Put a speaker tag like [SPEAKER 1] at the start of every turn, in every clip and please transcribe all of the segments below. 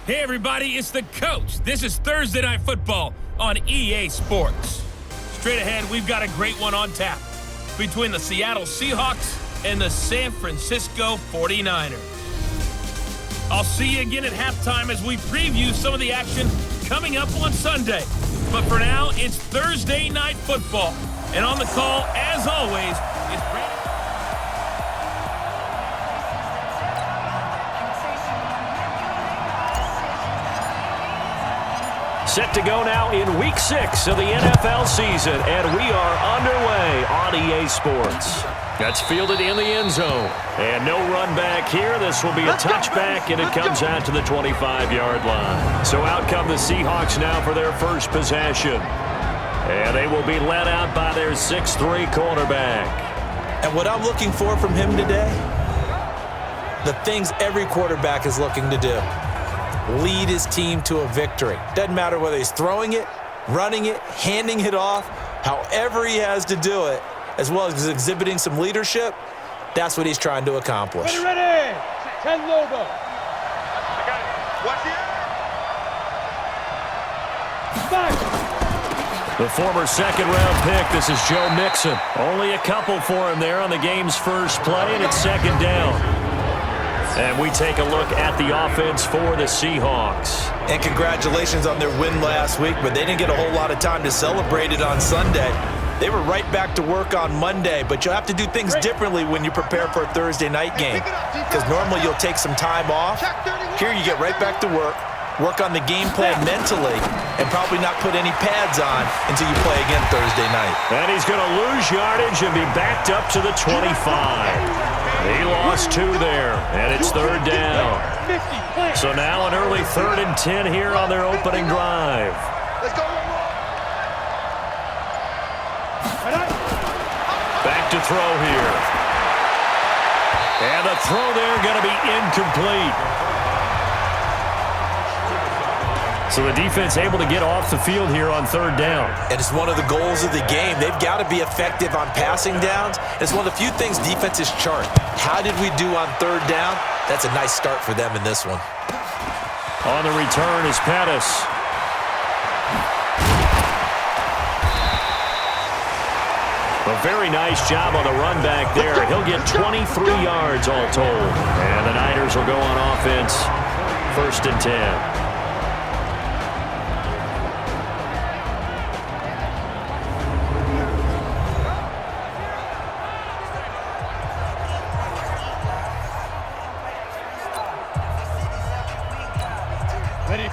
[SPEAKER 1] Hey everybody, it's the coach. This is Thursday Night Football on EA Sports. Straight ahead, we've got a great one on tap between the Seattle Seahawks and the San Francisco 49ers. I'll see you again at halftime as we preview some of the action coming up on Sunday. But for now, it's Thursday Night Football. And on the call, as always, is Brandon.
[SPEAKER 2] Set to go now in Week 6 of the NFL season, and we are underway on EA Sports. That's fielded in the end zone, and no run back here. This will be a touchback, and it comes out to the 25-yard line. So out come the Seahawks now for their first possession, and they will be led out by their 6'3" quarterback.
[SPEAKER 3] And what I'm looking for from him today, the things every quarterback is looking to do. Lead his team to a victory. Doesn't matter whether he's throwing it, running it, handing it off, however he has to do it, as well as exhibiting some leadership, that's what he's trying to accomplish.
[SPEAKER 4] Ready! 10 Lobo.
[SPEAKER 5] I got it. Watch
[SPEAKER 4] Five.
[SPEAKER 2] The former second-round pick, this is Joe Mixon. Only a couple for him there on the game's first play, and it's second down. And we take a look at the offense for the Seahawks.
[SPEAKER 3] And congratulations on their win last week, but they didn't get a whole lot of time to celebrate it on Sunday. They were right back to work on Monday, but you'll have to do things differently when you prepare for a Thursday night game, because normally you'll take some time off. Here you get right back to work on the game plan mentally, and probably not put any pads on until you play again Thursday night.
[SPEAKER 2] And he's going to lose yardage and be backed up to the 25. He lost 2 there, and it's third down. So now an early 3rd and 10 here on their opening drive.
[SPEAKER 5] Let's go.
[SPEAKER 2] Back to throw here. And the throw there going to be incomplete. So the defense able to get off the field here on third down.
[SPEAKER 3] And it's one of the goals of the game. They've got to be effective on passing downs. It's one of the few things defenses chart. How did we do on third down? That's a nice start for them in this one.
[SPEAKER 2] On the return is Pettis. A very nice job on the run back there. He'll get 23 yards all told. And the Niners will go on offense. 1st and 10.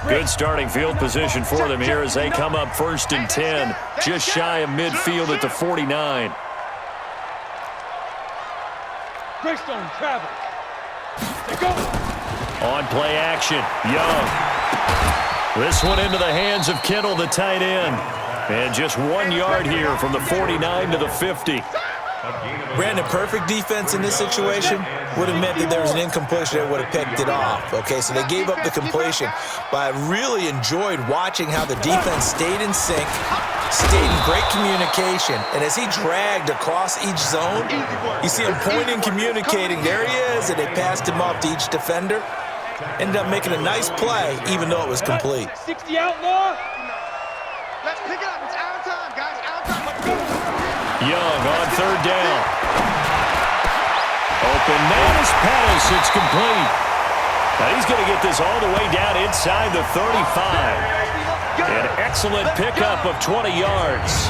[SPEAKER 2] Good starting field position for them here as they come up 1st and 10, just shy of midfield at the 49.
[SPEAKER 4] Greystone travel. They go.
[SPEAKER 2] On play action, Young. This one into the hands of Kittle, the tight end. And just 1 yard here from the 49 to the 50.
[SPEAKER 3] Brandon, perfect defense in this situation would have meant that there was an incompletion that would have picked it off. Okay, so they gave up the completion. But I really enjoyed watching how the defense stayed in sync, stayed in great communication. And as he dragged across each zone, you see him pointing, communicating. There he is, and they passed him off to each defender. Ended up making a nice play, even though it was complete.
[SPEAKER 4] 60 outlaw.
[SPEAKER 5] Let's pick it up. It's our time, guys. Our time. Let's go.
[SPEAKER 2] Young on third down. Open man is Pettis. It's complete. Now he's going to get this all the way down inside the 35. An excellent pickup of 20 yards.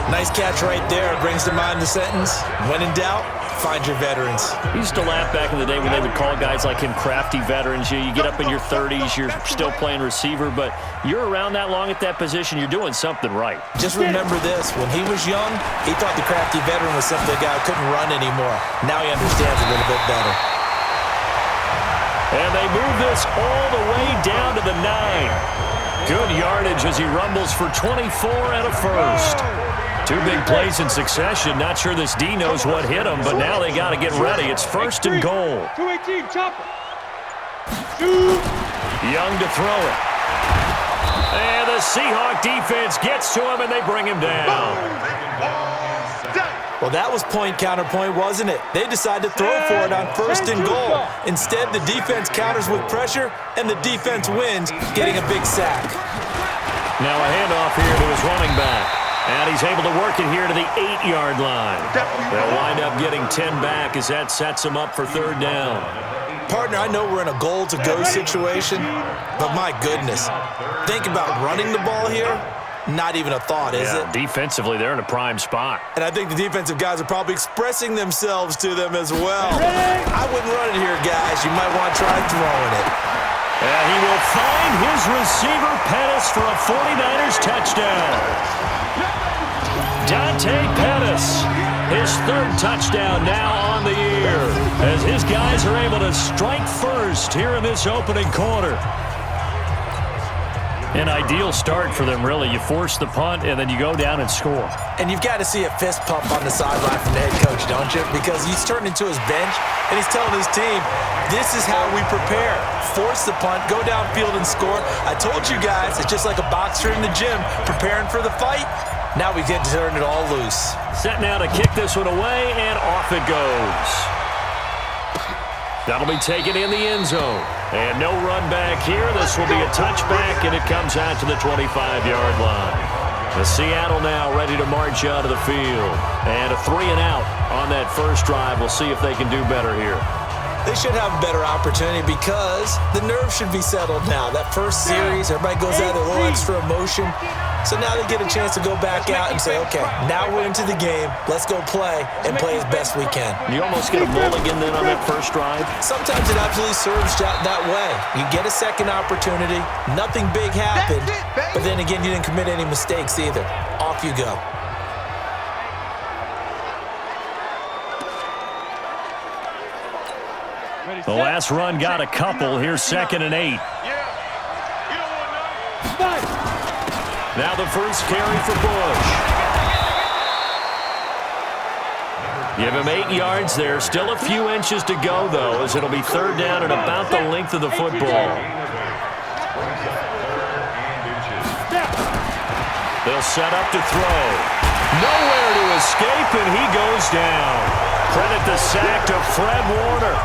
[SPEAKER 3] Nice catch right there. Brings to mind the sentence, when in doubt, find your veterans.
[SPEAKER 2] We used to laugh back in the day when they would call guys like him crafty veterans. You get up in your 30s, you're still playing receiver, but you're around that long at that position, you're doing something right.
[SPEAKER 3] Just remember this, when he was young, he thought the crafty veteran was simply a guy who couldn't run anymore. Now he understands a little bit better.
[SPEAKER 2] And they move this all the way down to the 9. Good yardage as he rumbles for 24 and a first. 2 big plays in succession. Not sure this D knows what hit him, but now they got to get ready. It's 1st and goal.
[SPEAKER 4] 218, chopper.
[SPEAKER 2] Young to throw it. And the Seahawk defense gets to him, and they bring him down.
[SPEAKER 3] Well, that was point counterpoint, wasn't it? They decided to throw for it on 1st and goal. Instead, the defense counters with pressure, and the defense wins, getting a big sack.
[SPEAKER 2] Now a handoff here to his running back. And he's able to work it here to the 8-yard line. They'll wind up getting 10 back as that sets them up for 3rd down.
[SPEAKER 3] Partner, I know we're in a goal-to-go situation, but my goodness. Think about running the ball here. Not even a thought, is it?
[SPEAKER 2] Defensively, they're in a prime spot.
[SPEAKER 3] And I think the defensive guys are probably expressing themselves to them as well. I wouldn't run it here, guys. You might want to try throwing it.
[SPEAKER 2] And he will find his receiver, Pettis, for a 49ers touchdown. Dante Pettis, his 3rd touchdown now on the year, as his guys are able to strike first here in this opening quarter. An ideal start for them, really. You force the punt, and then you go down and score.
[SPEAKER 3] And you've got to see a fist pump on the sideline from the head coach, don't you? Because he's turned into his bench, and he's telling his team, this is how we prepare. Force the punt, go downfield and score. I told you guys, it's just like a boxer in the gym preparing for the fight. Now we get to turn it all loose.
[SPEAKER 2] Set now to kick this one away, and off it goes. That'll be taken in the end zone. And no run back here. This will be a touchback, and it comes out to the 25-yard line. The Seattle now ready to march out of the field. And a 3-and-out on that first drive. We'll see if they can do better here.
[SPEAKER 3] They should have a better opportunity because the nerves should be settled now. That first series, everybody goes out with a little extra emotion. So now they get a chance to go back out and say, okay, now we're into the game. Let's go play and play as best we can.
[SPEAKER 2] You almost get a mulligan then on that first drive.
[SPEAKER 3] Sometimes it absolutely serves that way. You get a second opportunity. Nothing big happened. But then again, you didn't commit any mistakes either. Off you go.
[SPEAKER 2] The last run got a couple. Here's 2nd and 8. Now the first carry for Bush. Give him 8 yards there. Still a few inches to go, though, as it'll be 3rd down and about the length of the football. They'll set up to throw. Nowhere to escape, and he goes down. Credit the sack to Fred Warner.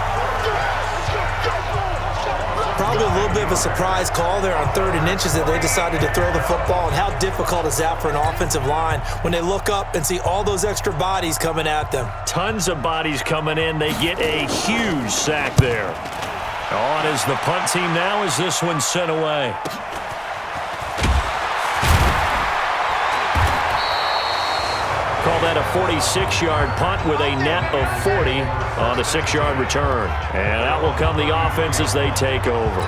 [SPEAKER 3] Probably a little bit of a surprise call there on 3rd and inches that they decided to throw the football. And how difficult is that for an offensive line when they look up and see all those extra bodies coming at them?
[SPEAKER 2] Tons of bodies coming in. They get a huge sack there. On is the punt team now as this one's sent away. Call that a 46-yard punt with a net of 40 on the 6-yard return. And out will come the offense as they take over.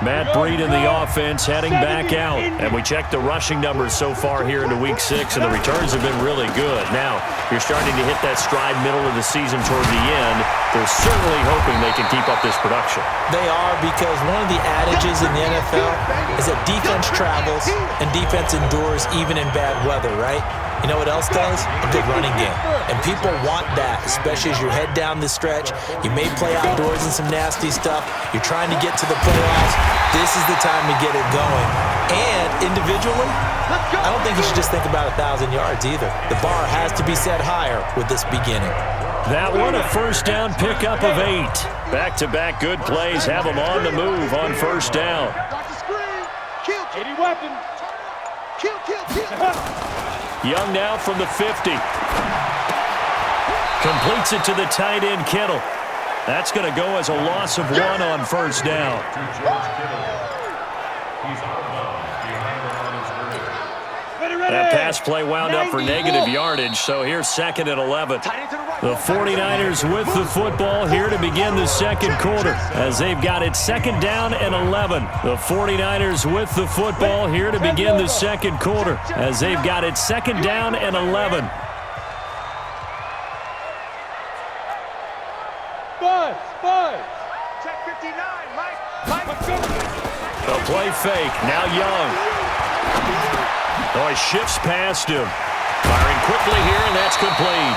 [SPEAKER 2] Matt Breed in the offense heading back out. And we checked the rushing numbers so far here into Week 6, and the returns have been really good. Now, you're starting to hit that stride middle of the season toward the end. They're certainly hoping they can keep up this production.
[SPEAKER 3] They are, because one of the adages in the NFL is that defense travels and defense endures even in bad weather, right? You know what else does? A good running game. And people want that, especially as you head down the stretch. You may play outdoors in some nasty stuff. You're trying to get to the playoffs. This is the time to get it going. And individually, I don't think you should just think about 1,000 yards either. The bar has to be set higher with this beginning.
[SPEAKER 2] That one a first down pickup of 8. Back-to-back good plays have them on the move on first down.
[SPEAKER 4] Any weapon.
[SPEAKER 5] Kill.
[SPEAKER 2] Young now from the 50. Completes it to the tight end, Kittle. That's going to go as a loss of 1 on first down. That pass play wound up for negative yardage, so here's 2nd and 11. The 49ers with the football here to begin the second quarter as they've got it 2nd down and 11. The 49ers with the football here to begin the second quarter as they've got it 2nd down and 11.
[SPEAKER 4] Buzz.
[SPEAKER 5] Check 59, Mike.
[SPEAKER 2] The play fake, now Young. Oh, he shifts past him. Firing quickly here, and that's complete.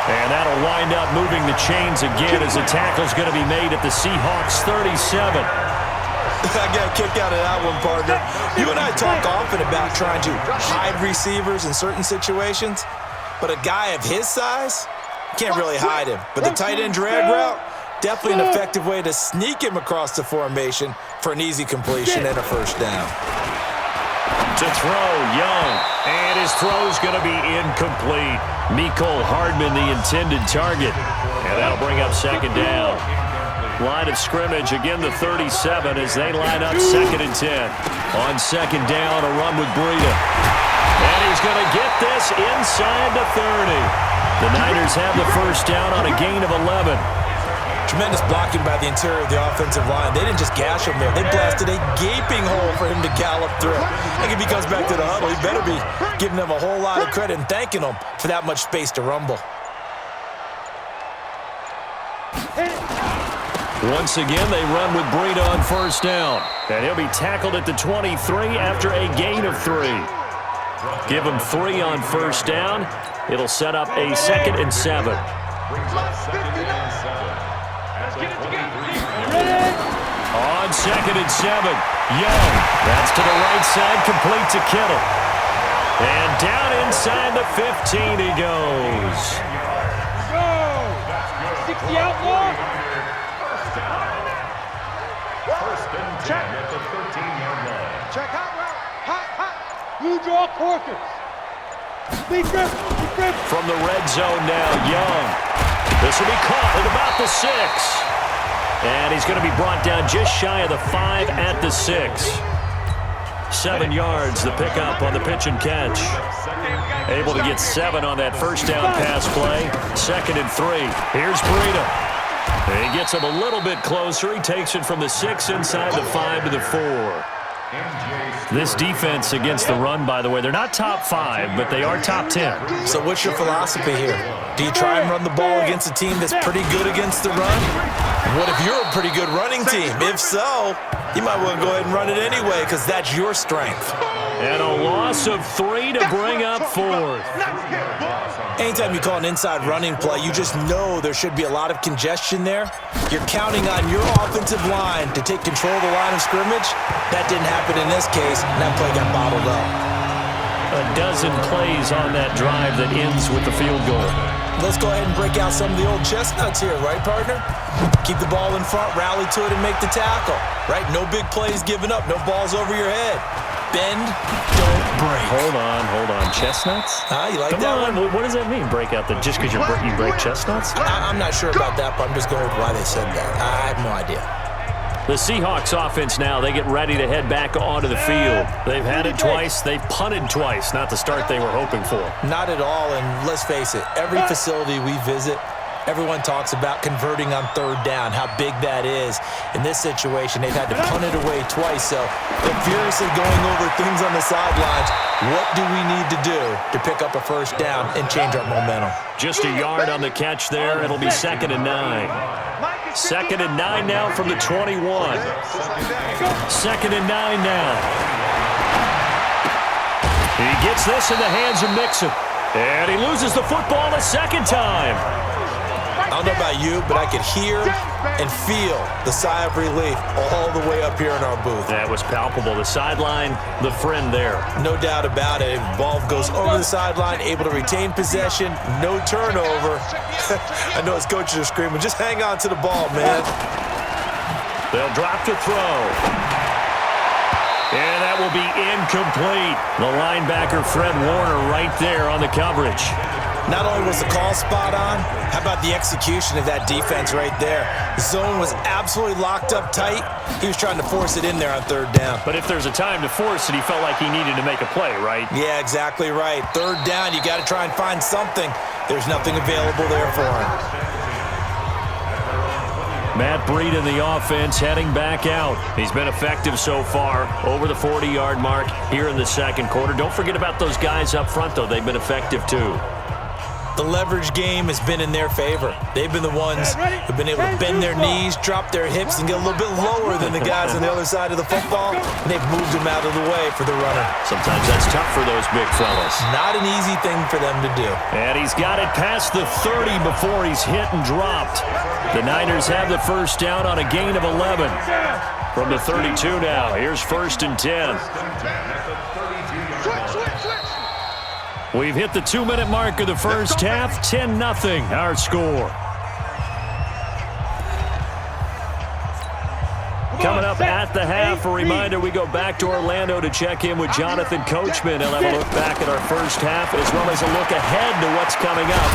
[SPEAKER 2] And that'll wind up moving the chains again as the tackle's going to be made at the Seahawks 37.
[SPEAKER 3] I got a kick out of that one, partner. You and I talk often about trying to hide receivers in certain situations. but a guy of his size, can't really hide him. But the tight end drag route, definitely an effective way to sneak him across the formation for an easy completion and a first down.
[SPEAKER 2] To throw, Young, and his throw's going to be incomplete. Mecole Hardman, the intended target, and that'll bring up second down. Line of scrimmage, again the 37 as they line up 2nd and 10. On second down, a run with Breida. And he's going to get this inside the 30. The Niners have the first down on a gain of 11.
[SPEAKER 3] Tremendous blocking by the interior of the offensive line. They didn't just gash him there. They blasted a gaping hole for him to gallop through. I think if he comes back to the huddle, he better be giving them a whole lot of credit and thanking them for that much space to rumble.
[SPEAKER 2] Once again, they run with Breida on first down. And he'll be tackled at the 23 after a gain of 3. Give him 3 on first down. It'll set up a 2nd and 7. On 2nd and 7, Young. That's to the right side, complete to Kittle. And down inside the 15 he goes.
[SPEAKER 4] Go! 60 outlaw.
[SPEAKER 5] Check. Check out route. Hot.
[SPEAKER 4] Blue draw quarters. Lead grip.
[SPEAKER 2] From the red zone now, Young. This will be caught at about the 6. And he's going to be brought down just shy of the 5 at the 6. 7 yards, the pickup on the pitch and catch. Able to get 7 on that first down pass play. 2nd and 3. Here's Breida. He gets him a little bit closer. He takes it from the 6 inside the 5 to the 4. This defense against the run, by the way, they're not top 5, but they are top 10.
[SPEAKER 3] So what's your philosophy here? Do you try and run the ball against a team that's pretty good against the run? What if you're a pretty good running team? If so, you might want to go ahead and run it anyway because that's your strength.
[SPEAKER 2] And a loss of 3 to bring up 4th.
[SPEAKER 3] Anytime you call an inside running play, you just know there should be a lot of congestion there. You're counting on your offensive line to take control of the line of scrimmage. That didn't happen in this case, and that play got bottled up.
[SPEAKER 2] A dozen plays on that drive that ends with the field goal.
[SPEAKER 3] Let's go ahead and break out some of the old chestnuts here, right, partner? Keep the ball in front, rally to it, and make the tackle, right? No big plays given up, no balls over your head. Bend, don't break.
[SPEAKER 2] Hold on. Chestnuts?
[SPEAKER 3] You like
[SPEAKER 2] Come
[SPEAKER 3] that
[SPEAKER 2] on.
[SPEAKER 3] one?
[SPEAKER 2] What does that mean, break out? Just because you break chestnuts?
[SPEAKER 3] I'm not sure about that, but I'm just going with why they said that. I have no idea.
[SPEAKER 2] The Seahawks offense now, they get ready to head back onto the field. They've had it twice. They've punted twice. Not the start they were hoping for.
[SPEAKER 3] Not at all, and let's face it, every facility we visit, everyone talks about converting on 3rd down, how big that is. In this situation, they've had to punt it away twice, so they're furiously going over things on the sidelines. What do we need to do to pick up a first down and change our momentum?
[SPEAKER 2] Just a yard on the catch there. It'll be 2nd and 9. 2nd and 9 now from the 21. 2nd and 9 now. He gets this in the hands of Mixon. And he loses the football the 2nd time.
[SPEAKER 3] I don't know about you, but I could hear and feel the sigh of relief all the way up here in our booth.
[SPEAKER 2] That was palpable. The sideline, the friend there.
[SPEAKER 3] No doubt about it. Ball goes over the sideline, able to retain possession, no turnover. I know his coaches are screaming, just hang on to the ball, man.
[SPEAKER 2] They'll drop to throw. And that will be incomplete. The linebacker, Fred Warner, right there on the coverage.
[SPEAKER 3] Not only was the call spot on, how about the execution of that defense right there? The zone was absolutely locked up tight. He was trying to force it in there on 3rd down.
[SPEAKER 2] But if there's a time to force it, he felt like he needed to make a play, right?
[SPEAKER 3] Yeah, exactly right. 3rd down, you got to try and find something. There's nothing available there for him.
[SPEAKER 2] Matt Breida in the offense heading back out. He's been effective so far, over the 40-yard mark here in the 2nd quarter. Don't forget about those guys up front, though. They've been effective, too.
[SPEAKER 3] The leverage game has been in their favor. They've been the ones who've been able to bend their knees, drop their hips, and get a little bit lower than the guys on the other side of the football, and they've moved them out of the way for the runner.
[SPEAKER 2] Sometimes that's tough for those big fellas.
[SPEAKER 3] Not an easy thing for them to do.
[SPEAKER 2] And he's got it past the 30 before he's hit and dropped. The Niners have the first down on a gain of 11. From the 32 now, here's 1st and 10. We've hit the 2-minute mark of the first half. 10-0 our score. Coming up at the half, a reminder, we go back to Orlando to check in with Jonathan Coachman. He'll have a look back at our first half as well as a look ahead to what's coming up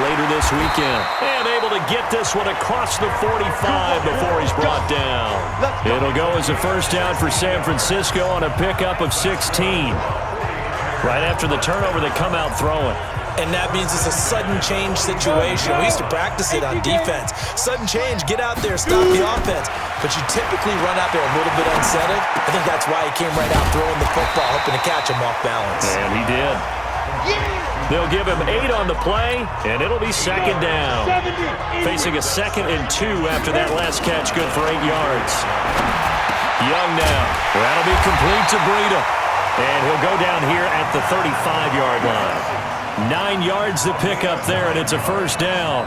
[SPEAKER 2] later this weekend. And able to get this one across the 45 before he's brought down. It'll go as a first down for San Francisco on a pickup of 16. Right after the turnover, they come out throwing.
[SPEAKER 3] And that means it's a sudden change situation. We used to practice it on defense. Sudden change, get out there, stop the offense. But you typically run out there a little bit unsettled. I think that's why he came right out throwing the football, hoping to catch him off balance.
[SPEAKER 2] And he did. They'll give him 8 on the play, and it'll be second down. Facing a 2nd and 2 after that last catch, good for 8 yards. Young now. That'll be complete to Breida. And he'll go down here at the 35-yard line. 9 yards to pick up there, and it's a first down.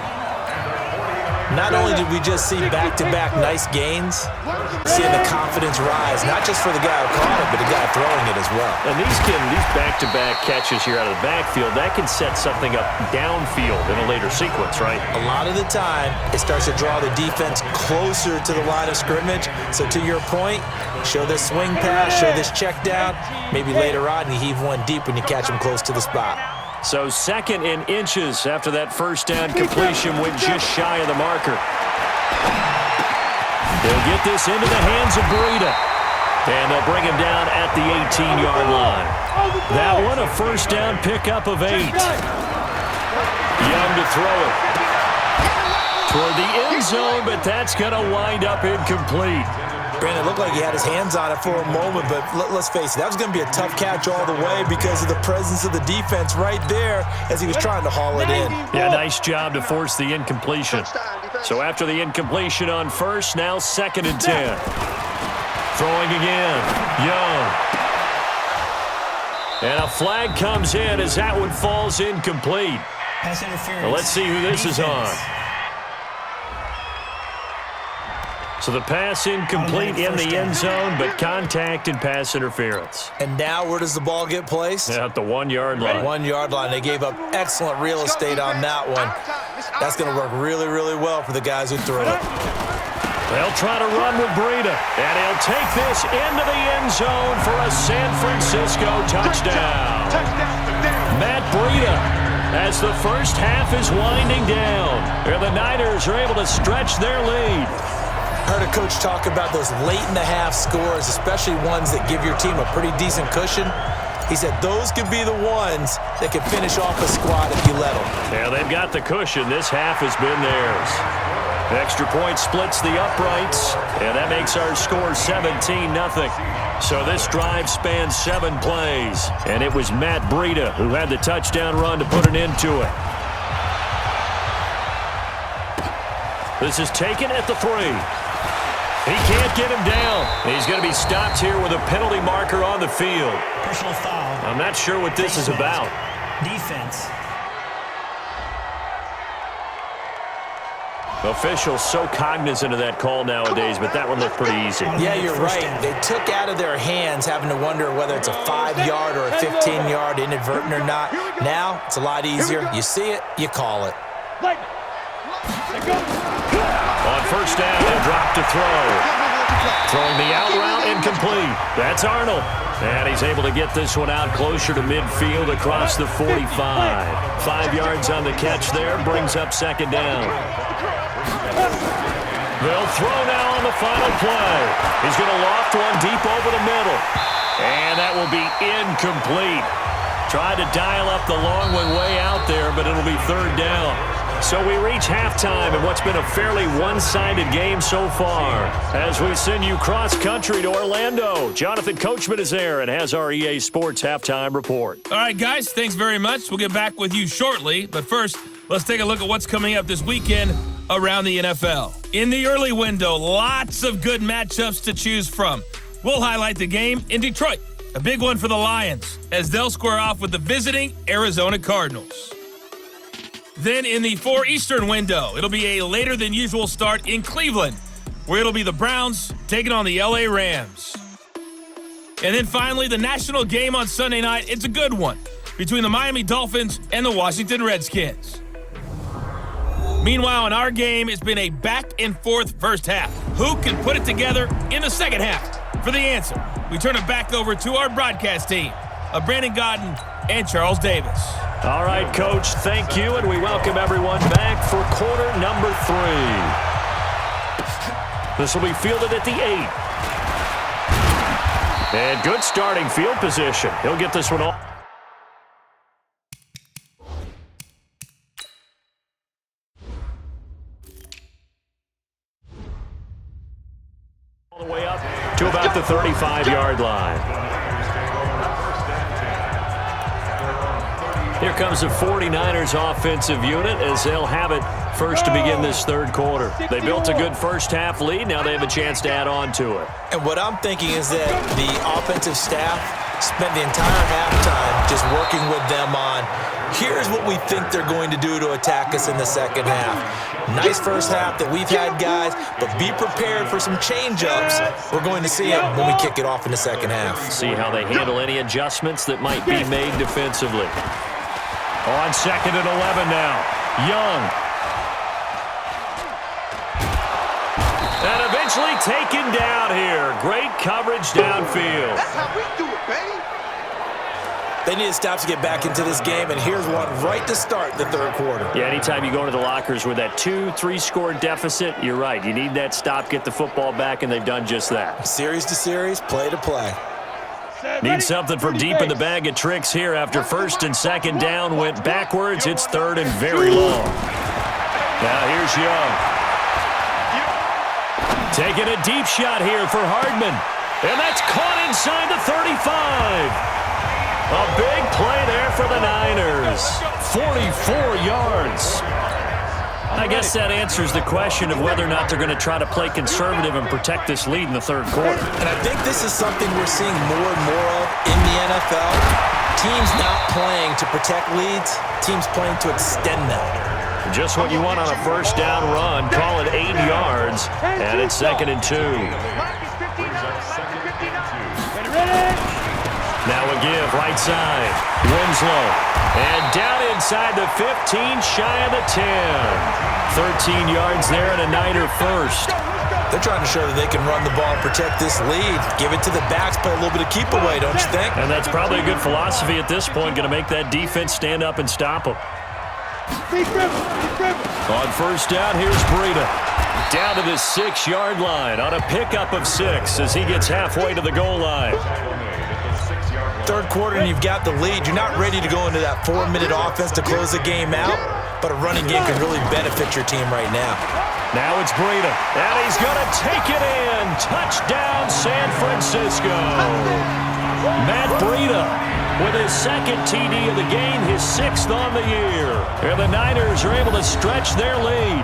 [SPEAKER 3] Not only did we just see back-to-back nice gains, seeing the confidence rise, not just for the guy who caught it, but the guy throwing it as well.
[SPEAKER 2] And these back-to-back catches here out of the backfield, that can set something up downfield in a later sequence, right?
[SPEAKER 3] A lot of the time, it starts to draw the defense closer to the line of scrimmage. So to your point, show this swing pass, show this check down. Maybe later on, you heave one deep when you catch him close to the spot.
[SPEAKER 2] So 2nd and inches after that first down completion went just shy of the marker. They'll get this into the hands of Breida. And they'll bring him down at the 18-yard line. That one a first down pickup of 8. Young to throw it. Toward the end zone, but that's going to wind up incomplete.
[SPEAKER 3] Brandon, it looked like he had his hands on it for a moment, but let's face it, that was going to be a tough catch all the way because of the presence of the defense right there as he was trying to haul it in.
[SPEAKER 2] Yeah, nice job to force the incompletion. So after the incompletion on first, now 2nd and 10. Throwing again, Young. And a flag comes in as that one falls incomplete.
[SPEAKER 6] Pass interference.
[SPEAKER 2] Well, let's see who this is on. So the pass incomplete in the end zone, but contact and pass interference.
[SPEAKER 3] And now where does the ball get placed?
[SPEAKER 2] At the 1-yard line.
[SPEAKER 3] 1-yard line. They gave up excellent real estate on that one. That's going to work really, really well for the guys who throw it.
[SPEAKER 2] They'll try to run with Breida, and he'll take this into the end zone for a San Francisco touchdown. Matt Breida, as the first half is winding down, and the Niners are able to stretch their lead.
[SPEAKER 3] Heard a coach talk about those late-in-the-half scores, especially ones that give your team a pretty decent cushion. He said those could be the ones that can finish off a squad if you let them.
[SPEAKER 2] Yeah, they've got the cushion. This half has been theirs. Extra point splits the uprights, and that makes our score 17-0. So this drive spans 7 plays, and it was Matt Breida who had the touchdown run to put an end to it. This is taken at the 3. He can't get him down. He's going to be stopped here with a penalty marker on the field.
[SPEAKER 6] Personal foul.
[SPEAKER 2] I'm not sure what this is about.
[SPEAKER 6] Defense.
[SPEAKER 2] Officials so cognizant of that call nowadays, but that one looked pretty easy.
[SPEAKER 3] Yeah, you're right. They took out of their hands having to wonder whether it's a 5-yard or a 15-yard inadvertent or not. Now, it's a lot easier. You see it, you call it.
[SPEAKER 2] On first down, they'll drop to throw. Throwing the out route incomplete. That's Arnold. And he's able to get this one out closer to midfield across the 45. 5 yards on the catch there, brings up second down. They'll throw now on the final play. He's going to loft one deep over the middle. And that will be incomplete. Tried to dial up the long one way out there, but it'll be third down. So we reach halftime in what's been a fairly one-sided game so far. As we send you cross-country to Orlando, Jonathan Coachman is there and has our EA Sports halftime report.
[SPEAKER 1] All right, guys, thanks very much. We'll get back with you shortly. But first, let's take a look at what's coming up this weekend around the NFL. In the early window, lots of good matchups to choose from. We'll highlight the game in Detroit, a big one for the Lions, as they'll square off with the visiting Arizona Cardinals. Then in the 4 Eastern window, it'll be a later-than-usual start in Cleveland, where it'll be the Browns taking on the LA Rams. And then finally, the national game on Sunday night, it's a good one. between the Miami Dolphins and the Washington Redskins. Meanwhile, in our game, it's been a back-and-forth first half. Who can put it together in the second half? For the answer, we turn it back over to our broadcast team of Brandon Gaudin and Charles Davis.
[SPEAKER 2] All right, Coach, thank you, and we welcome everyone back for quarter number 3. This will be fielded at the 8. And good starting field position. He'll get this one off. All the way up to about the 35-yard line. Here comes the 49ers offensive unit as they'll have it first to begin this third quarter. They built a good first-half lead. Now they have a chance to add on to it.
[SPEAKER 3] And what I'm thinking is that the offensive staff spent the entire halftime just working with them on, here's what we think they're going to do to attack us in the second half. Nice first half that we've had, guys, but be prepared for some change-ups. We're going to see them when we kick it off in the second half.
[SPEAKER 2] See how they handle any adjustments that might be made defensively. On 2nd and 11 now. Young. And eventually taken down here. Great coverage downfield.
[SPEAKER 5] That's how we do it, baby.
[SPEAKER 3] They need to stop to get back into this game, and here's one right to start the third quarter.
[SPEAKER 2] Yeah, anytime you go into the lockers with that 2-3 score deficit, you're right. You need that stop, get the football back, and they've done just that.
[SPEAKER 3] Series to series, play to play.
[SPEAKER 2] Need something from deep in the bag of tricks here after first and second down went backwards. It's third and very long. Now here's Young. Taking a deep shot here for Hardman. And that's caught inside the 35. A big play there for the Niners. 44 yards. I guess that answers the question of whether or not they're going to try to play conservative and protect this lead in the third quarter.
[SPEAKER 3] And I think this is something we're seeing more and more of in the NFL. Teams not playing to protect leads, teams playing to extend them.
[SPEAKER 2] Just what you want on a first down run. Call it 8 yards, and it's 2nd and 2. Now a give, right side. Winslow. And down inside the 15, shy of the 10. 13 yards there and a Niner first.
[SPEAKER 3] They're trying to show that they can run the ball and protect this lead. Give it to the backs, play a little bit of keep away, don't you think?
[SPEAKER 2] And that's probably a good philosophy at this point, going to make that defense stand up and stop them. On first down, here's Breida. Down to the 6-yard line on a pickup of 6 as he gets halfway to the goal line.
[SPEAKER 3] Third quarter and you've got the lead. You're not ready to go into that 4-minute offense to close the game out, but a running game can really benefit your team right now.
[SPEAKER 2] Now it's Breida, and he's going to take it in. Touchdown, San Francisco. Matt Breida with his second TD of the game, his 6th on the year. And the Niners are able to stretch their lead.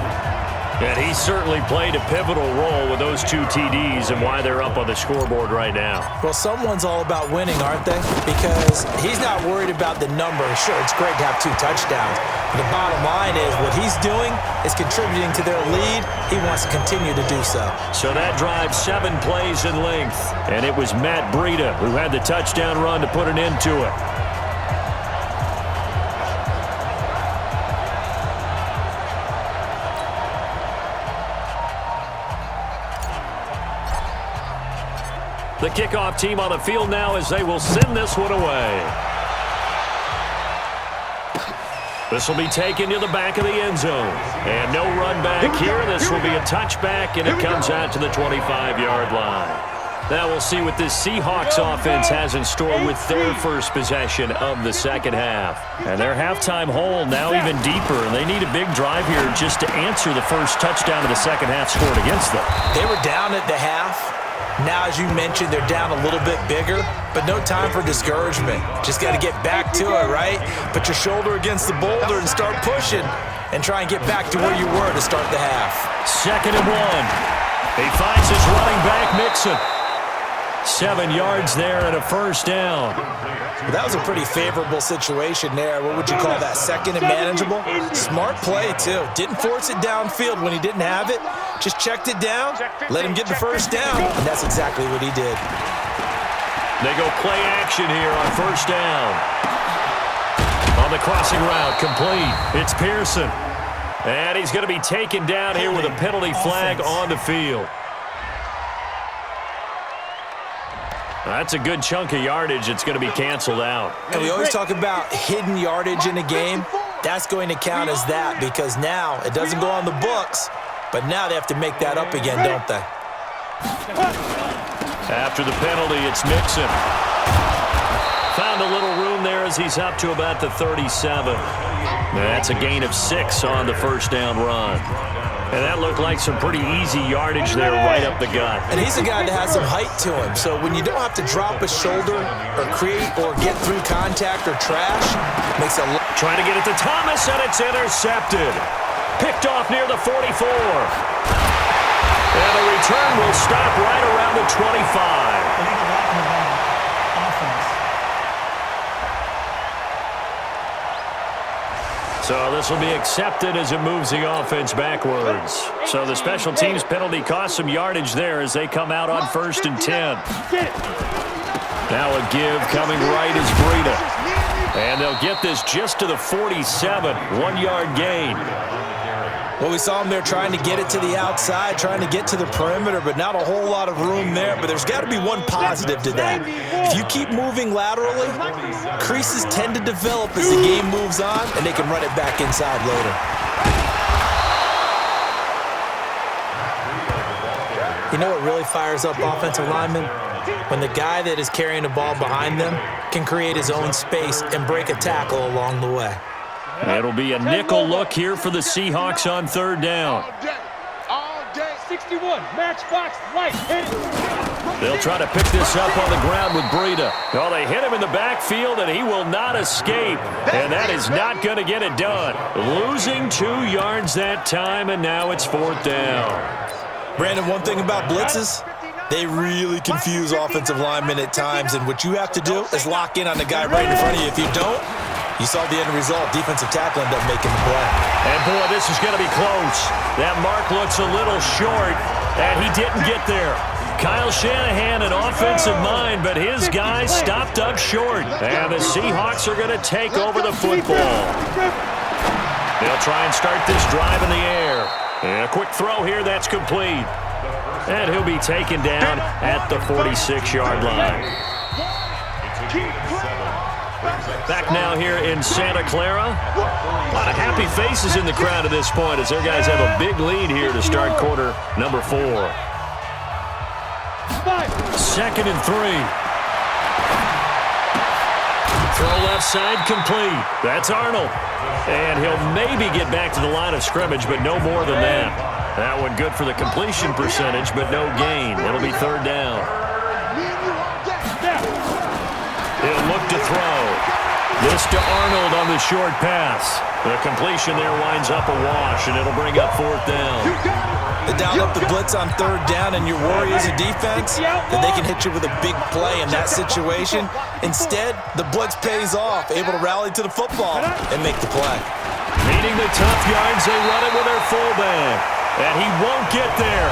[SPEAKER 2] And he certainly played a pivotal role with those 2 TDs and why they're up on the scoreboard right now.
[SPEAKER 3] Well, someone's all about winning, aren't they? Because he's not worried about the number. Sure, it's great to have 2 touchdowns. But the bottom line is what he's doing is contributing to their lead. He wants to continue to do so.
[SPEAKER 2] So that drive 7 plays in length. And it was Matt Breida who had the touchdown run to put an end to it. The kickoff team on the field now as they will send this one away. This will be taken to the back of the end zone. And no run back here. This will be a touchback, and it comes out to the 25-yard line. Now we'll see what this Seahawks offense has in store with their first possession of the second half. And their halftime hole now even deeper, and they need a big drive here just to answer the first touchdown of the second half scored against them.
[SPEAKER 3] They were down at the half. Now, as you mentioned, they're down a little bit bigger, but no time for discouragement. Just got to get back to it, right? Put your shoulder against the boulder and start pushing and try and get back to where you were to start the half.
[SPEAKER 2] 2nd and 1. He finds his running back, Mixon. 7 yards there and a first down.
[SPEAKER 3] Well, that was a pretty favorable situation there. What would you call that? 2nd and manageable? Smart play, too. Didn't force it downfield when he didn't have it. Just checked it down, let him get the first down, and that's exactly what he did.
[SPEAKER 2] They go play action here on first down. On the crossing route, complete. It's Pearson. And he's going to be taken down here with a penalty flag on the field. That's a good chunk of yardage. It's going to be canceled out.
[SPEAKER 3] And we always talk about hidden yardage in a game. That's going to count as that because now it doesn't go on the books, but now they have to make that up again, don't they?
[SPEAKER 2] After the penalty, it's Mixon. Found a little room there as he's up to about the 37. That's a gain of 6 on the first down run. And that looked like some pretty easy yardage there right up the gut.
[SPEAKER 3] And he's a guy that has some height to him. So when you don't have to drop a shoulder or create or get through contact or trash, makes it
[SPEAKER 2] trying to get it to Thomas, and it's intercepted. Picked off near the 44. And the return will stop right around the 25. So this will be accepted as it moves the offense backwards. So the special teams penalty cost some yardage there as they come out on 1st and 10. Now a give coming right is Breida. And they'll get this just to the 47, 1-yard gain.
[SPEAKER 3] Well, we saw him there trying to get it to the outside, trying to get to the perimeter, but not a whole lot of room there. But there's got to be one positive to that. If you keep moving laterally, creases tend to develop as the game moves on, and they can run it back inside later. You know what really fires up offensive linemen? When the guy that is carrying the ball behind them can create his own space and break a tackle along the way.
[SPEAKER 2] It'll be a nickel look here for the Seahawks on 3rd down.
[SPEAKER 4] All day. 61, matchbox, light, hit it.
[SPEAKER 2] They'll try to pick this up on the ground with Breida. Oh, they hit him in the backfield, and he will not escape. And that is not going to get it done. Losing 2 yards that time, and now it's 4th down.
[SPEAKER 3] Brandon, one thing about blitzes, they really confuse offensive linemen at times, and what you have to do is lock in on the guy right in front of you. If you don't, you saw the end result. Defensive tackle ended up making the play.
[SPEAKER 2] And, boy, this is going to be close. That mark looks a little short, and he didn't get there. Kyle Shanahan, an offensive mind, but his guys stopped up short. And the Seahawks are going to take over the football. They'll try and start this drive in the air. And a quick throw here, that's complete. And he'll be taken down at the 46-yard line. Back now here in Santa Clara. A lot of happy faces in the crowd at this point as their guys have a big lead here to start quarter number 4. 2nd and 3. Throw left side complete. That's Arnold. And he'll maybe get back to the line of scrimmage, but no more than that. That one good for the completion percentage, but no gain. It'll be 3rd down. He'll look to throw. This to Arnold on the short pass. The completion there winds up a wash, and it'll bring up 4th down.
[SPEAKER 3] They dial up the blitz on 3rd down, and your worry as a defense that they can hit you with a big play in that situation. Instead, the blitz pays off, able to rally to the football and make the play.
[SPEAKER 2] Needing the tough yards, they run it with their fullback. And he won't get there.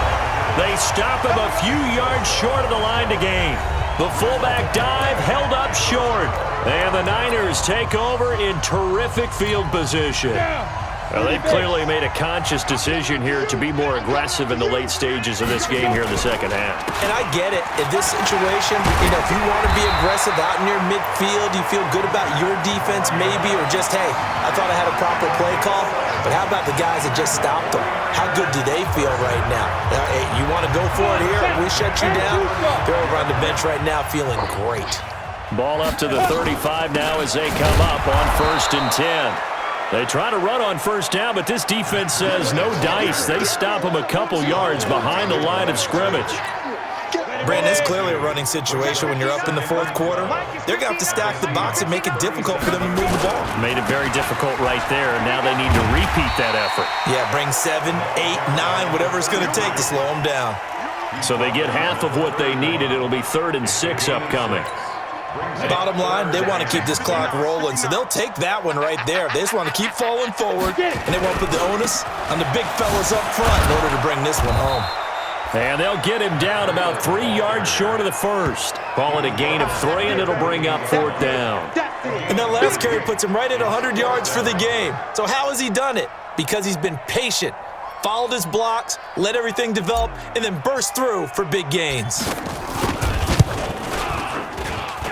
[SPEAKER 2] They stop him a few yards short of the line to gain. The fullback dive held up short. And the Niners take over in terrific field position. Well, they've clearly made a conscious decision here to be more aggressive in the late stages of this game here in the second half.
[SPEAKER 3] And I get it. In this situation, if you want to be aggressive out in your midfield, you feel good about your defense maybe, or just, hey, I thought I had a proper play call. But how about the guys that just stopped them? How good do they feel right now? Hey, you want to go for it here? We shut you down? They're over on the bench right now feeling great.
[SPEAKER 2] Ball up to the 35 now as they come up on 1st and 10. They try to run on 1st down, but this defense says no dice. They stop them a couple yards behind the line of scrimmage.
[SPEAKER 3] Brandon, it's clearly a running situation when you're up in the 4th quarter. They're going to have to stack the box and make it difficult for them to move the ball.
[SPEAKER 2] Made it very difficult right there, and now they need to repeat that effort.
[SPEAKER 3] Yeah, bring 7, 8, 9, whatever it's going to take to slow them down.
[SPEAKER 2] So they get half of what they needed. It'll be 3rd and 6 upcoming.
[SPEAKER 3] Bottom line, they want to keep this clock rolling, so they'll take that one right there. They just want to keep falling forward, and they want to put the onus on the big fellas up front in order to bring this one home.
[SPEAKER 2] And they'll get him down about 3 yards short of the first. Call it a gain of 3, and it'll bring up 4th down.
[SPEAKER 3] And that last carry puts him right at 100 yards for the game. So how has he done it? Because he's been patient, followed his blocks, let everything develop, and then burst through for big gains.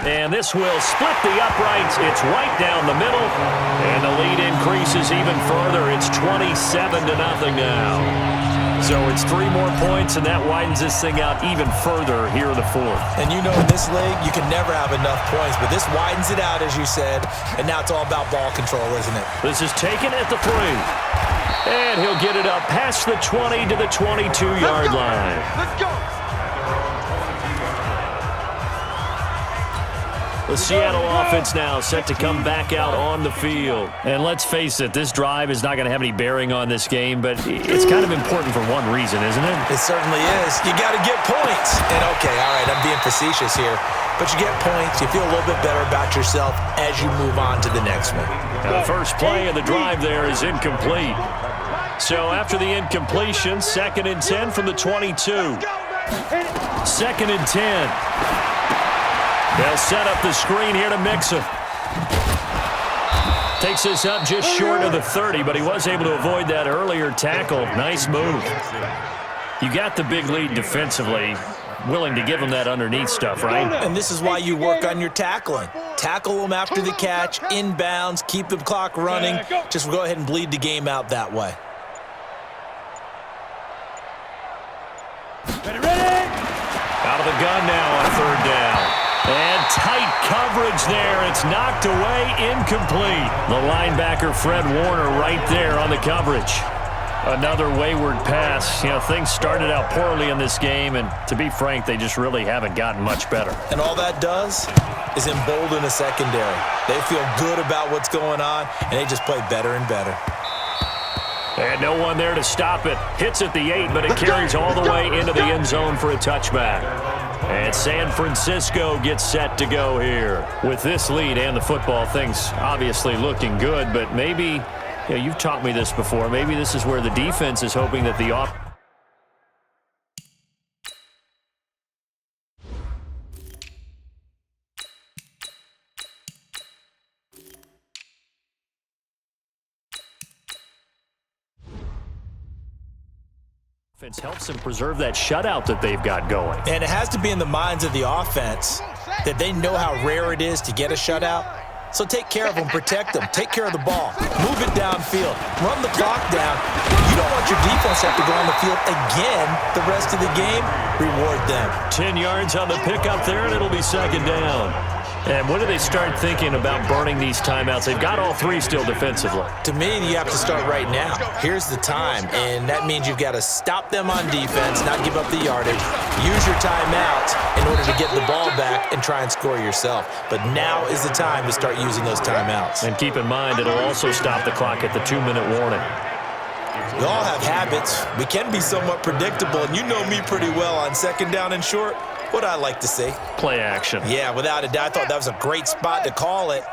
[SPEAKER 2] And this will split the uprights. It's right down the middle. And the lead increases even further. It's 27-0 now. So it's 3 more points, and that widens this thing out even further here in the fourth.
[SPEAKER 3] And you know in this league, you can never have enough points, but this widens it out, as you said, and now it's all about ball control, isn't it?
[SPEAKER 2] This is taken at the 3. And he'll get it up past the 20 to the 22-yard line.
[SPEAKER 5] Let's go.
[SPEAKER 2] The Seattle offense now set to come back out on the field. And let's face it, this drive is not going to have any bearing on this game, but it's kind of important for one reason, isn't it?
[SPEAKER 3] It certainly is. You got to get points. And okay, all right, I'm being facetious here, but you get points, you feel a little bit better about yourself as you move on to the next one.
[SPEAKER 2] Now, the first play of the drive there is incomplete. So after the incompletion, 2nd and 10 from the 22. 2nd and 10. They'll set up the screen here to Mixon. Takes this up just short of the 30, but he was able to avoid that earlier tackle. Nice move. You got the big lead defensively. Willing to give him that underneath stuff, right?
[SPEAKER 3] And this is why you work on your tackling. Tackle them after the catch, inbounds, keep the clock running. Just go ahead and bleed the game out that way.
[SPEAKER 2] Out of the gun now on 3rd down. And tight coverage there. It's knocked away, incomplete. The linebacker, Fred Warner, right there on the coverage. Another wayward pass. You know, things started out poorly in this game, and to be frank, they just really haven't gotten much better.
[SPEAKER 3] And all that does is embolden the secondary. They feel good about what's going on, and they just play better and better.
[SPEAKER 2] And no one there to stop it. Hits at the 8, but it carries all the way into the end zone for a touchback. And San Francisco gets set to go here. With this lead and the football, things obviously looking good, but maybe, you know, you've taught me this before, maybe this is where the defense is hoping that the offense helps them preserve that shutout that they've got going.
[SPEAKER 3] And it has to be in the minds of the offense that they know how rare it is to get a shutout. So take care of them, protect them, take care of the ball, move it downfield, run the clock down. You don't want your defense to have to go on the field again the rest of the game. Reward them.
[SPEAKER 2] 10 yards on the pickup there, and it'll be 2nd down. And when do they start thinking about burning these timeouts? They've got all 3 still defensively.
[SPEAKER 3] To me, you have to start right now. Here's the time, and that means you've got to stop them on defense, not give up the yardage, use your timeouts in order to get the ball back and try and score yourself. But now is the time to start using those timeouts.
[SPEAKER 2] And keep in mind, it'll also stop the clock at the 2-minute warning.
[SPEAKER 3] We all have habits. We can be somewhat predictable, and you know me pretty well on 2nd down and short. What I like to see.
[SPEAKER 2] Play action.
[SPEAKER 3] Yeah, without a doubt. I thought that was a great spot to call it.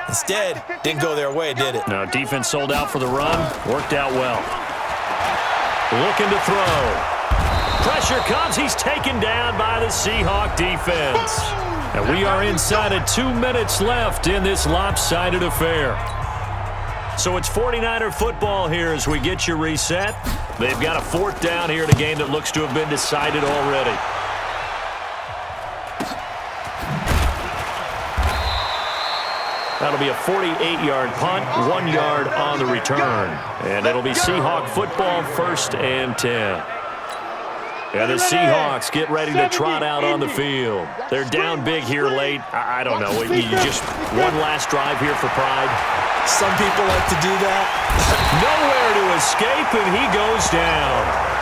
[SPEAKER 3] Instead, didn't go their way, did it?
[SPEAKER 2] No, defense sold out for the run. Worked out well. Looking to throw. Pressure comes. He's taken down by the Seahawk defense. And we are inside of 2 minutes left in this lopsided affair. So it's 49er football here as we get you reset. They've got a 4th down here in a game that looks to have been decided already. That'll be a 48-yard punt, 1 yard on the return. And it'll be Seahawk football, 1st and 10. And the Seahawks get ready to trot out on the field. They're down big here late. I don't know. You just one last drive here for pride.
[SPEAKER 3] Some people like to do that.
[SPEAKER 2] Nowhere to escape, and he goes down.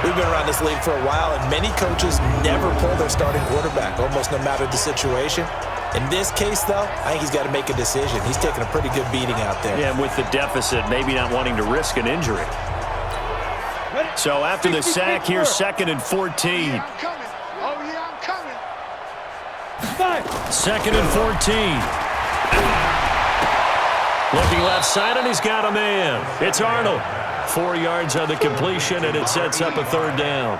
[SPEAKER 3] We've been around this league for a while, and many coaches never pull their starting quarterback, almost no matter the situation. In this case, though, I think he's got to make a decision. He's taking a pretty good beating out there.
[SPEAKER 2] Yeah, and with the deficit, maybe not wanting to risk an injury. So after the sack, here's 2nd and 14.
[SPEAKER 5] Oh, yeah, I'm coming.
[SPEAKER 2] 2nd and 14. Looking left side, and he's got a man. It's Arnold. 4 yards on the completion, and it sets up a 3rd down.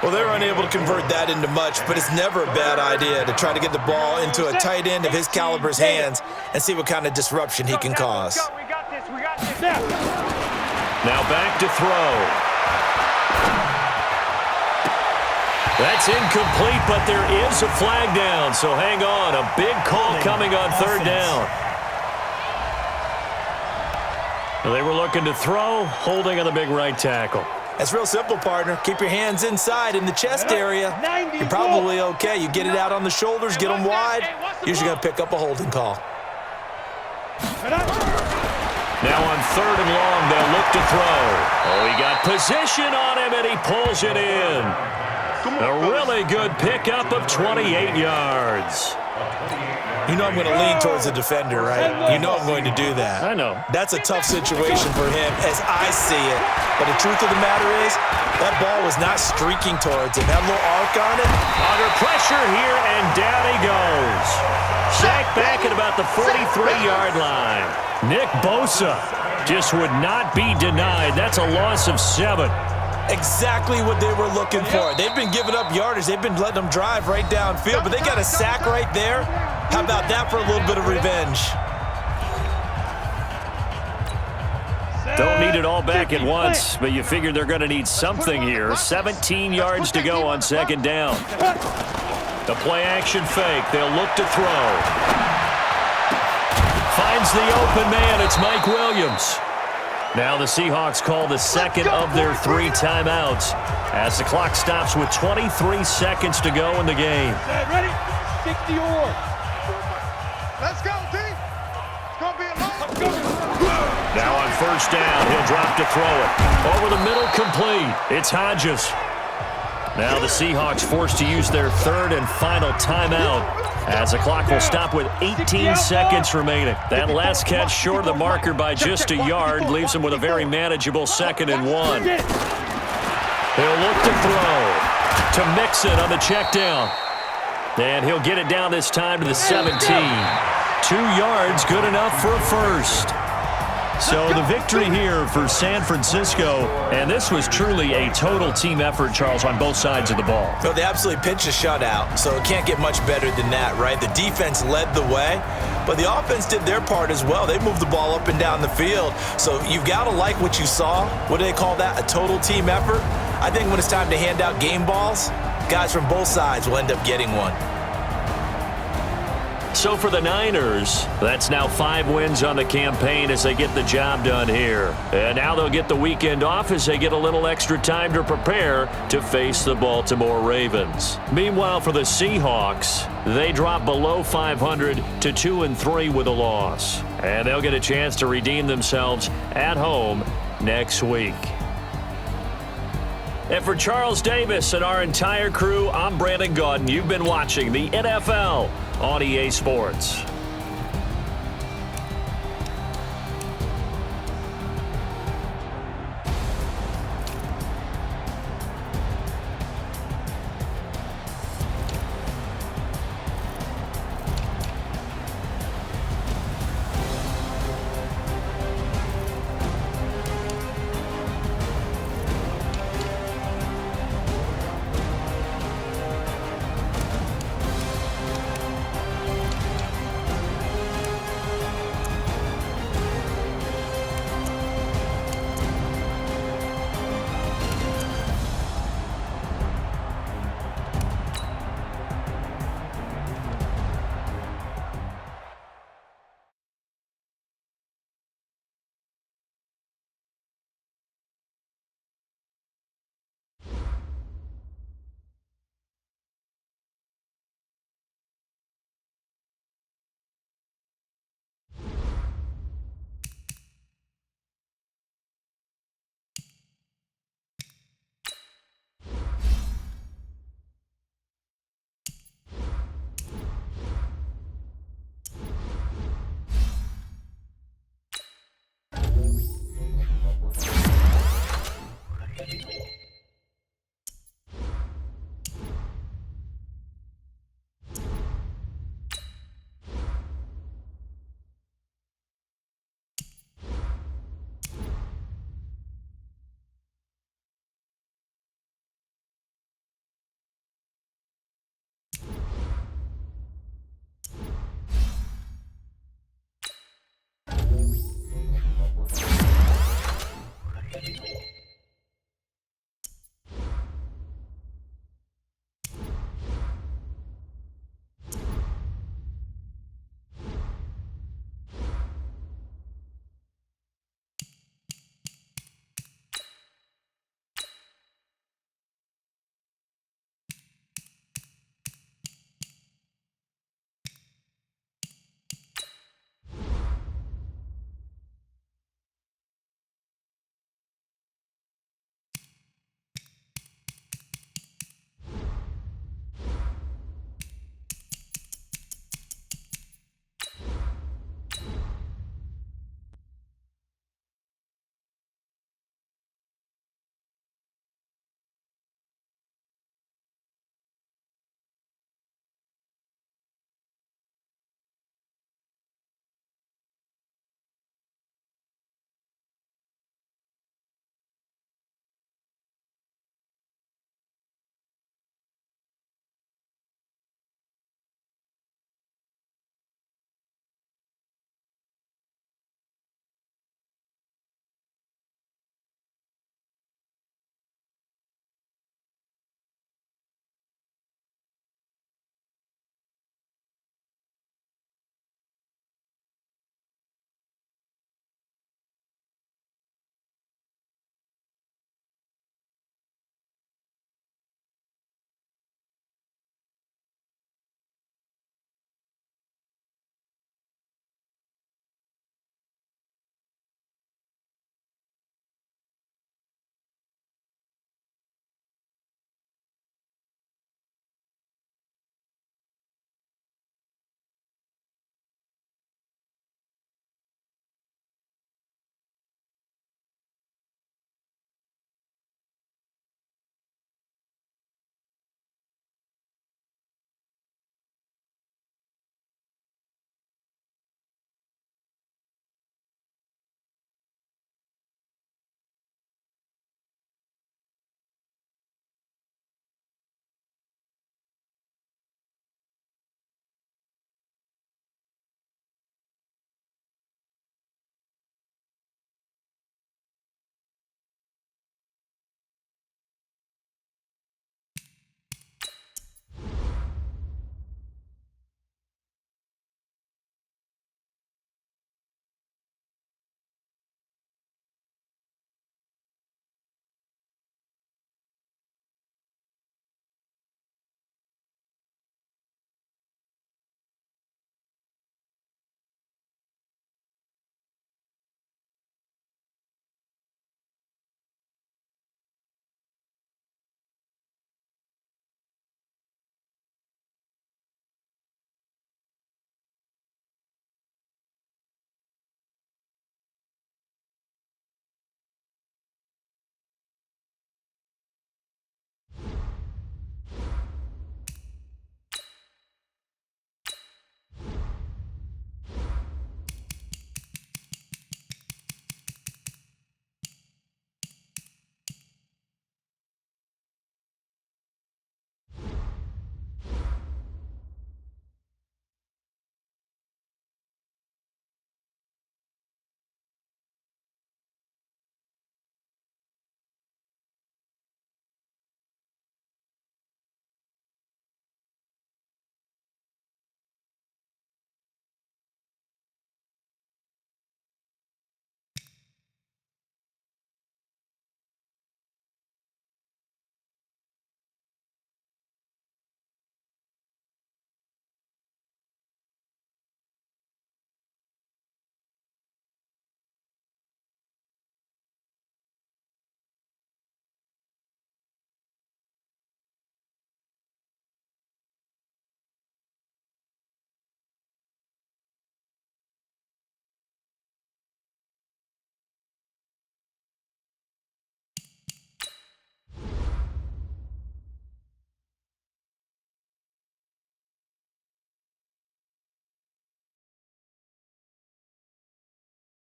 [SPEAKER 3] Well, they were unable to convert that into much, but it's never a bad idea to try to get the ball into a tight end of his caliber's hands and see what kind of disruption he can cause.
[SPEAKER 4] We got this. We got this.
[SPEAKER 2] Now back to throw. That's incomplete, but there is a flag down, so hang on. A big call coming on third down. They were looking to throw, holding on the big right tackle.
[SPEAKER 3] That's real simple, partner. Keep your hands inside in the chest area. You're probably okay. You get it out on the shoulders, get them wide. Usually going to pick up a holding call.
[SPEAKER 2] Now on third and long, they'll look to throw. Oh, he got position on him, and he pulls it in. A really good pickup of 28 yards.
[SPEAKER 3] You know I'm going to lean towards the defender, right? You know I'm going to do that.
[SPEAKER 2] I know.
[SPEAKER 3] That's a tough situation for him as I see it. But the truth of the matter is, that ball was not streaking towards him. Had a little arc on it.
[SPEAKER 2] Under pressure here, and down he goes. Sacked back at about the 43-yard line. Nick Bosa just would not be denied. That's a loss of 7.
[SPEAKER 3] Exactly what they were looking for. They've been giving up yardage. They've been letting them drive right downfield, but they got a sack right there. How about that for a little bit of revenge?
[SPEAKER 2] Don't need it all back at once, but you figure they're going to need something here. 17 yards to go on second down. The play-action fake. They'll look to throw. Finds the open man. It's Mike Williams. Now the Seahawks call the second of their 3 timeouts as the clock stops with 23 seconds to go in the game.
[SPEAKER 4] Ready? 60 or.
[SPEAKER 5] Let's go, D. It's going to be a long.
[SPEAKER 2] Now on first down, he'll drop to throw it. Over the middle, complete. It's Hodges. Now the Seahawks forced to use their third and final timeout as the clock will stop with 18 seconds remaining. That last catch short of the marker by just a yard leaves him with a very manageable 2nd and 1. He'll look to throw to Mixon on the check down. And he'll get it down this time to the 17. 2 yards, good enough for a first. So the victory here for San Francisco, and this was truly a total team effort, Charles, on both sides of the ball.
[SPEAKER 3] So they absolutely pitched a shutout, so it can't get much better than that, right? The defense led the way, but the offense did their part as well. They moved the ball up and down the field, so you've got to like what you saw. What do they call that? A total team effort? I think when it's time to hand out game balls, guys from both sides will end up getting one.
[SPEAKER 2] So for the Niners, that's now 5 wins on the campaign as they get the job done here. And now they'll get the weekend off as they get a little extra time to prepare to face the Baltimore Ravens. Meanwhile, for the Seahawks, they drop below 500 to 2-3 with a loss. And they'll get a chance to redeem themselves at home next week. And for Charles Davis and our entire crew, I'm Brandon Gaudin. You've been watching the NFL on EA Sports.